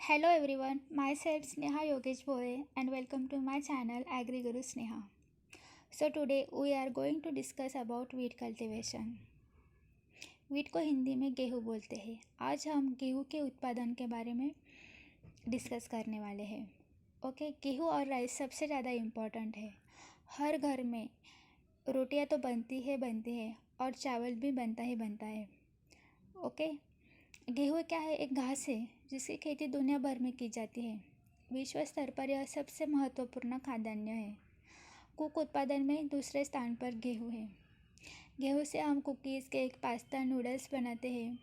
Hello everyone, myself Sneha Yogesh Bhore and welcome to my channel Agri Guru Sneha. So today we are going to discuss about wheat cultivation. Wheat को हिंदी में गेहूँ बोलते हैं। आज हम गेहूँ के उत्पादन के बारे में डिस्कस करने वाले हैं। ओके, गेहूँ और राइस सबसे ज़्यादा इम्पोर्टेंट है। हर घर में रोटियां तो बनती है और चावल भी बनता है। ओके, गेहूँ क्या है? एक घास है जिसकी खेती दुनिया भर में की जाती है। विश्व स्तर पर यह सबसे महत्वपूर्ण खाद्यान्न है। कुक उत्पादन में दूसरे स्थान पर गेहूँ है। गेहूँ से हम कुकीज़, केक, पास्ता, नूडल्स बनाते हैं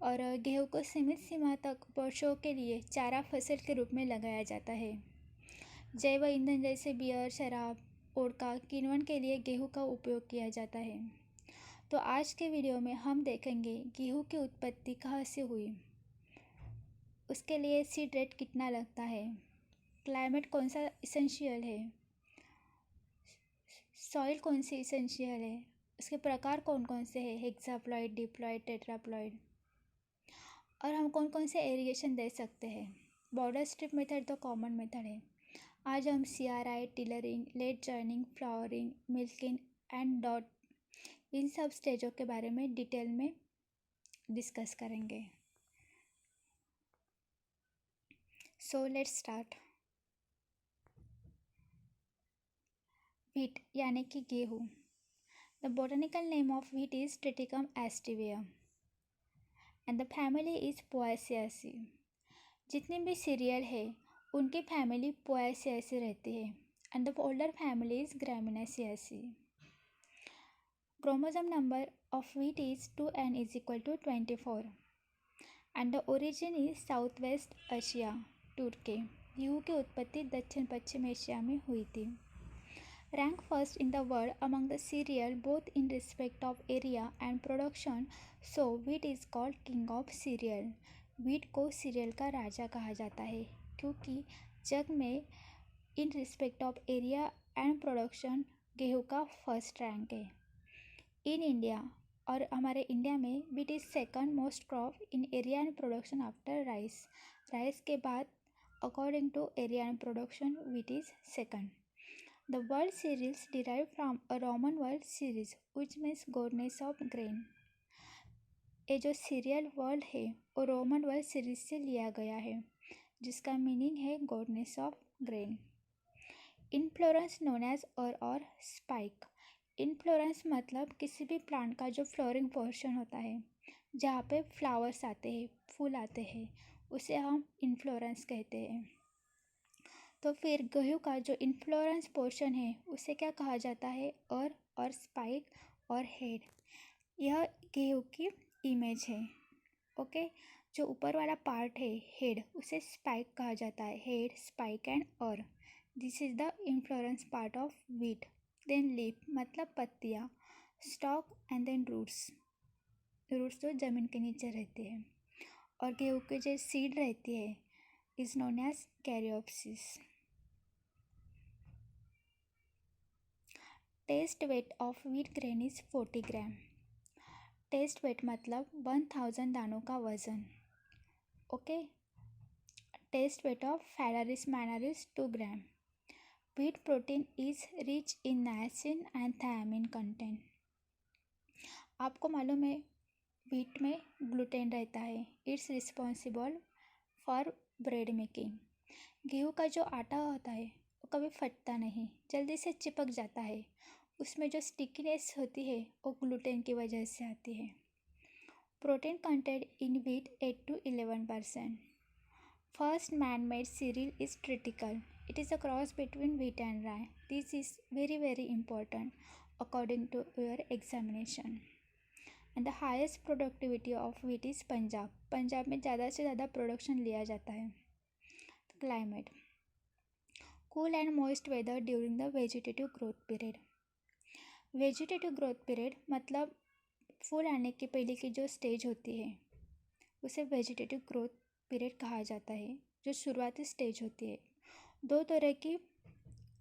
और गेहूँ को सीमित सीमा तक वर्षों के लिए चारा फसल के रूप में लगाया जाता है। जैव ईंधन जैसे बियर, शराब, वोडका, किण्वन के लिए गेहूँ का उपयोग किया जाता है। तो आज के वीडियो में हम देखेंगे गेहूँ की उत्पत्ति कहाँ से हुई, उसके लिए सीड रेट कितना लगता है, क्लाइमेट कौन सा इसेंशियल है, सॉइल कौन सी इसेंशियल है, उसके प्रकार कौन कौन से हैं, हेक्साप्लॉइड, डिप्लॉइड, टेट्राप्लॉइड, और हम कौन कौन से एरिगेशन दे सकते हैं। बॉर्डर स्ट्रिप मेथड तो कॉमन मेथड है। आज हम CRI, tillering, late jointing, flowering, milking and dough, इन सब स्टेजों के बारे में डिटेल में डिस्कस करेंगे। So let's start. व्हीट यानी कि गेहूँ। The botanical name of wheat is Triticum aestivum and the family is Poaceae. जितने भी सीरियल है उनकी फैमिली पोएसियासी रहती है and the older family is Gramineae. Chromosome number of wheat is 2n is equal to 24 and the origin is south west Asia, Turkey. गेहूँ की उत्पत्ति दक्षिण पश्चिम एशिया में हुई थी। Rank first in the world among the cereal both in respect of area and production, so wheat is called king of cereal. wheat को serial का राजा कहा जाता है क्योंकि जग में in respect of area and production गेहूँ का फर्स्ट रैंक है। इन इंडिया, और हमारे इंडिया में wheat is second most crop in area and production after rice. Rice के बाद according to area and production wheat is second. The world cereals derived from a Roman world series, which means goodness of grain. ये जो serial world है वो Roman world series से लिया गया है जिसका मीनिंग है गोडनेस ऑफ ग्रेन। इनफ्लोरेंस नोन एज और स्पाइक। इनफ्लोरेंस मतलब किसी भी प्लांट का जो फ्लोरिंग पोर्शन होता है, जहाँ पे फ्लावर्स आते हैं, फूल आते हैं, उसे हम इनफ्लोरेंस कहते हैं। तो फिर गेहूँ का जो इनफ्लोरेंस पोर्शन है उसे क्या कहा जाता है? और स्पाइक और हेड। यह गेहूँ की इमेज है। ओके, जो ऊपर वाला पार्ट है हेड, उसे स्पाइक कहा जाता है। हेड, स्पाइक एंड और। This is the inflorescence part of wheat. Then leaf मतलब पत्तियाँ, stalk and then roots. Roots तो ज़मीन के नीचे रहते हैं। और गेहूँ की जो सीड रहती है is known as caryopsis. Test weight of wheat grain is 40 gram. Test weight मतलब 1000 दानों का वज़न। ओके, test weight of Phalaris minor is 2 gram. Wheat protein is rich in niacin and thiamine content. आपको मालूम है व्हीट में ग्लूटेन रहता है। It's responsible for bread making. गेहूँ का जो आटा होता है वो कभी फटता नहीं, जल्दी से चिपक जाता है। उसमें जो स्टिकीनेस होती है वो ग्लूटेन की वजह से आती है। Protein content in wheat 8 to 11%। First man made cereal is triticale. It is a cross between wheat and rye. This is very important according to your examination. And the highest productivity of wheat is Punjab. Punjab में ज़्यादा से ज़्यादा production लिया जाता है। Climate, cool and moist weather during the vegetative growth period. Vegetative growth period मतलब फूल आने के पहले की जो स्टेज होती है उसे वेजिटेटिव ग्रोथ पीरियड कहा जाता है। जो शुरुआती स्टेज होती है, दो तरह की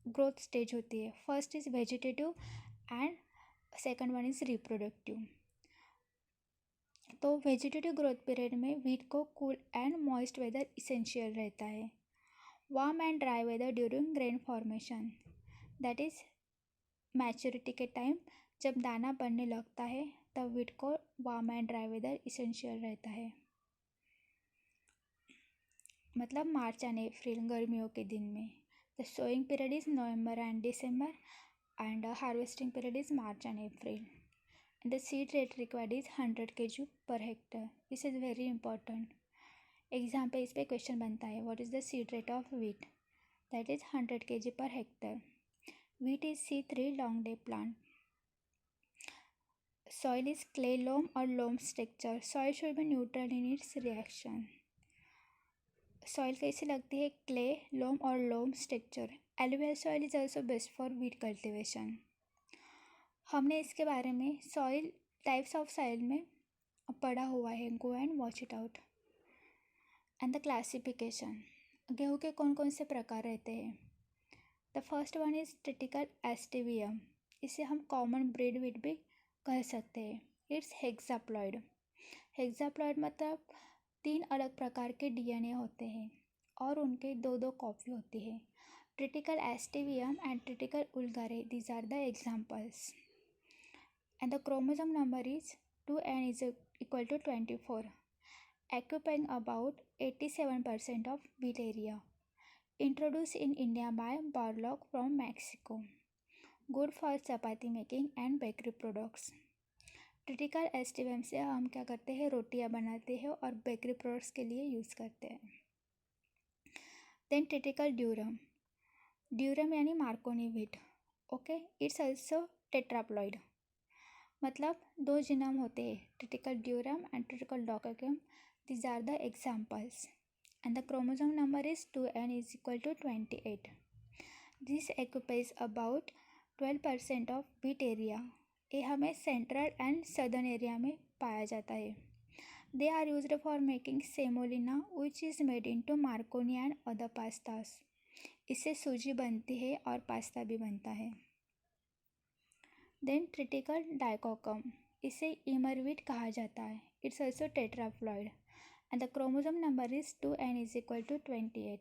ग्रोथ स्टेज होती है। First is vegetative and second one is reproductive. तो वेजिटेटिव ग्रोथ पीरियड में वीट को cool and moist weather essential रहता है. Warm and dry weather during grain formation, that is maturity के टाइम जब दाना बनने लगता है तब वीट को warm and dry weather essential रहता है. मतलब मार्च एंड अप्रैल गर्मियों के दिन में. The sowing period is November and December and harvesting period is March and April. The seed rate required is 100 kg per hectare. This is very important. Example इस पे question बनता है. What is the seed rate of wheat? That is 100 kg per hectare. Wheat is C3 long day plant. Soil is clay loam or loam structure. Soil should be neutral in its reaction. Soil कैसी लगती है? Clay, loam or loam structure. Alluvial soil is also best for wheat cultivation. हमने इसके बारे में soil types of soil में पढ़ा हुआ है. Go and watch it out. And the classification. गेहूँ के कौन कौन से प्रकार रहते हैं? The first one is triticale एस्टिवियम. इसे हम कॉमन ब्रीड वीट भी कह सकते हैं. It's hexaploid. हेक्साप्लॉइड मतलब 3 अलग प्रकार के डीएनए होते हैं और उनके 2 कॉपी होती है. Triticum aestivum and Triticum vulgare, these are the examples. And the chromosome number is 2n is equal to 24, occupying about 87% of wheat area. Introduced in India by Barlock from Mexico. Good for chapati making and bakery products. Triticale aestivum से हम क्या करते हैं? रोटियां बनाते हैं और bakery products के लिए यूज़ करते हैं. Then Triticum durum. ड्यूरम यानी macaroni wheat. Okay, it's also tetraploid. मतलब 2 जीनोम होते हैं. Triticum durum and Triticum dicoccum, these are the examples. And the chromosome number is 2n is equal to 28. दिस occupies about 12% of wheat area. ये हमें central and southern area में पाया जाता है. They are used for making semolina which is made into macaroni and other pastas. इससे सूजी बनती है और पास्ता भी बनता है. देन ट्रिटिकल डाइकोकम, इसे इमर व्हीट कहा जाता है. It's also tetraploid and the chromosome number is 2n is equal to 28.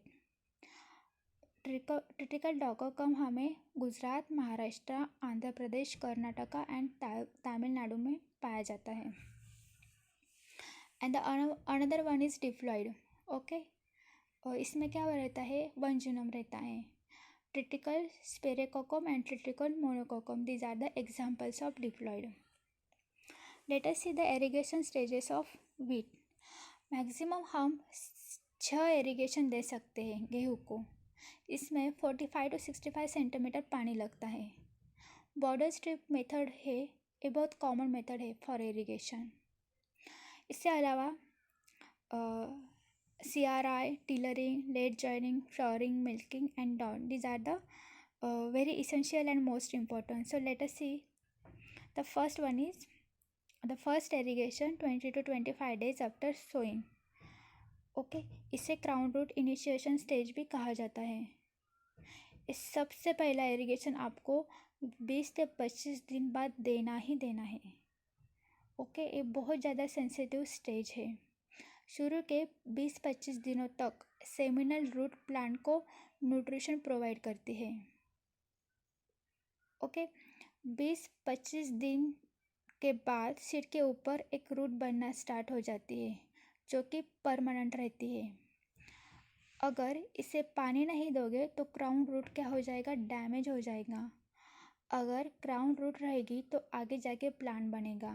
Triticale डाइकोकम हमें गुजरात, महाराष्ट्र, आंध्र प्रदेश, कर्नाटका एंड तमिलनाडु में पाया जाता है. And the another one is diploid. Okay, और इसमें क्या रहता है? 1 जीनोम रहता है. Triticale Sphaerococcum and Triticale monococcum, these are the examples of diploid. Let us see the irrigation stages of wheat. Maximum हम 6 इरीगेशन दे सकते हैं गेहूँ को. इसमें 45 to 65 सेंटीमीटर पानी लगता है. बॉर्डर स्ट्रिप मेथड है, ये बहुत कॉमन मेथड है फॉर इरीगेशन. इसके अलावा CRI, tillering, late joining, flowering, milking and dawn. These are the very essential and most important. So let us see. The first one is the first irrigation 20 to 25 days after sowing. Okay, इसे crown root initiation stage भी कहा जाता है. इस सबसे पहला irrigation आपको 20 से 25 दिन बाद देना ही देना है. ओके, ये बहुत ज़्यादा सेंसिटिव स्टेज है. शुरू के 20-25 दिनों तक सेमिनल रूट प्लांट को न्यूट्रिशन प्रोवाइड करती है. ओके, 20-25 दिन के बाद सीड के ऊपर एक रूट बनना स्टार्ट हो जाती है जो कि परमानेंट रहती है. अगर इसे पानी नहीं दोगे तो क्राउन रूट क्या हो जाएगा? डैमेज हो जाएगा. अगर क्राउन रूट रहेगी तो आगे जाके प्लांट बनेगा,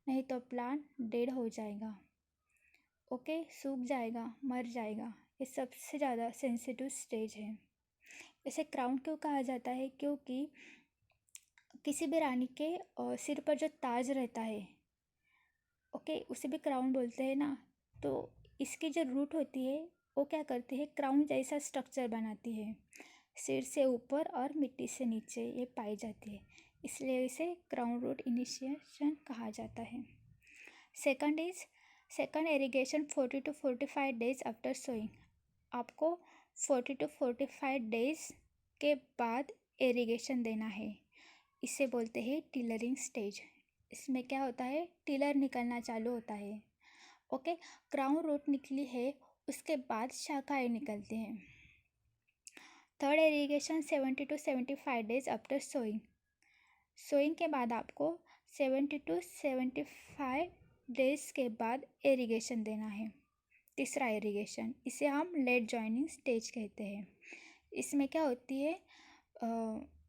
नहीं तो प्लांट डेड हो जाएगा. ओके, सूख जाएगा, मर जाएगा. ये सबसे ज़्यादा सेंसिटिव स्टेज है. इसे क्राउन क्यों कहा जाता है? क्योंकि किसी भी रानी के सिर पर जो ताज रहता है, ओके, उसे भी क्राउन बोलते हैं ना. तो इसकी जो रूट होती है वो क्या करती है? क्राउन जैसा स्ट्रक्चर बनाती है. सिर से ऊपर और मिट्टी से नीचे ये पाई जाती है, इसलिए इसे क्राउन रूट इनिशिएशन कहा जाता है. Second irrigation 40 to 45 days after sowing. आपको 40 to 45 डेज के बाद इरिगेशन देना है. इसे बोलते हैं टिलरिंग स्टेज. इसमें क्या होता है, टिलर निकलना चालू होता है। ओके, क्राउन रूट निकली है, उसके बाद शाखाएं निकलती हैं। Third irrigation 70 to 75 days after sowing. Sowing के बाद आपको 70 to 75 डेज के बाद इरिगेशन देना है। तीसरा इरिगेशन, इसे हम लेट जॉइनिंग स्टेज कहते हैं। इसमें क्या होती है,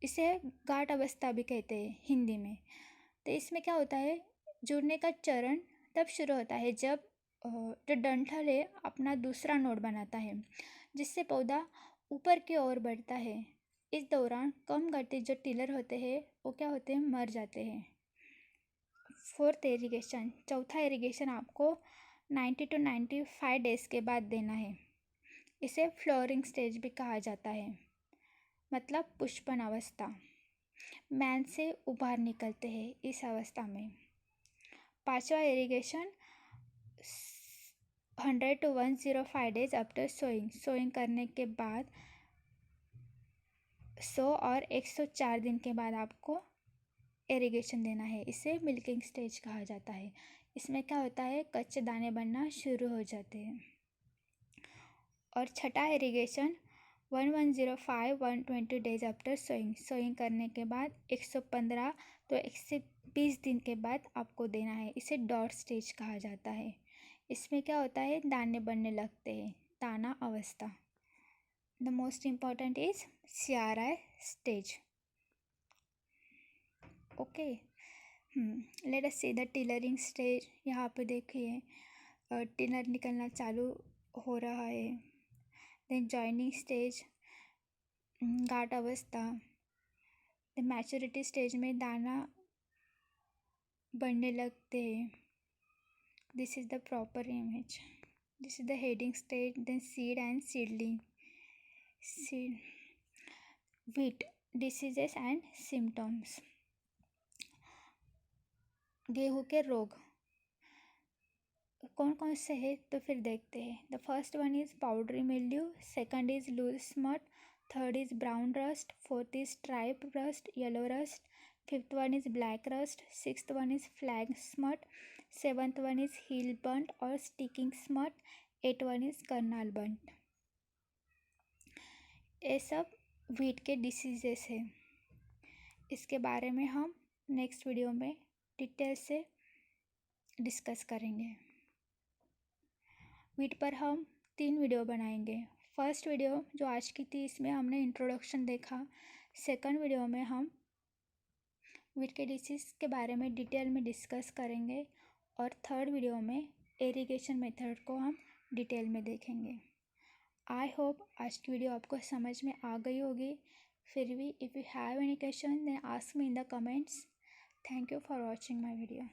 इसे गांठ अवस्था भी कहते हैं हिंदी में। तो इसमें क्या होता है, जुड़ने का चरण तब शुरू होता है जब जो डंठल है अपना दूसरा नोड बनाता है, जिससे पौधा ऊपर की ओर बढ़ता है। इस दौरान कम गति जो टिलर होते हैं वो क्या होते हैं, मर जाते हैं। फोर्थ इरिगेशन, चौथा इरिगेशन आपको 90 to 95 डेज के बाद देना है। इसे फ्लोरिंग स्टेज भी कहा जाता है, मतलब पुष्पन अवस्था। मैन से उभार निकलते हैं इस अवस्था में। पांचवा irrigation 100 to 105 days after sowing. Sowing करने के बाद 100 और 104 दिन के बाद आपको इरिगेशन देना है। इसे मिल्किंग स्टेज कहा जाता है। इसमें क्या होता है, कच्चे दाने बनना शुरू हो जाते हैं। और छठा irrigation 1105 120 days after sowing. Sowing करने के बाद 115 तो 120 दिन के बाद आपको देना है। इसे डॉट स्टेज कहा जाता है। इसमें क्या होता है, दाने बनने लगते हैं, दाना अवस्था। The most important is CRI stage. Okay, let us see the tillering stage. यहाँ पे देखिए टिलर निकलना चालू हो रहा है। देन जॉइनिंग स्टेज, गांठ अवस्था। द मैच्योरिटी स्टेज में दाना बनने लगते हैं। This is the proper image. This is the heading stage, then seed and seedling. Seed, wheat diseases and symptoms। गेहूँ के रोग कौन कौन से हैं तो फिर देखते हैं। The first one is powdery mildew, second is loose smut, third is brown rust, fourth is stripe rust, yellow rust, fifth one is black rust, sixth one is flag smut, seventh one is hill bunt और stinking smut, eight one is Karnal bunt. ये सब wheat के diseases है। इसके बारे में हम next video में डिटेल से डिस्कस करेंगे। व्हीट पर हम 3 वीडियो बनाएंगे। फर्स्ट वीडियो जो आज की थी, इसमें हमने इंट्रोडक्शन देखा। सेकंड वीडियो में हम व्हीट के डिसीज़ के बारे में डिटेल में डिस्कस करेंगे और थर्ड वीडियो में इरिगेशन मेथड को हम डिटेल में देखेंगे। आई होप आज की वीडियो आपको समझ में आ गई होगी। फिर भी if you have any question then ask me in the comments. Thank you for watching my video.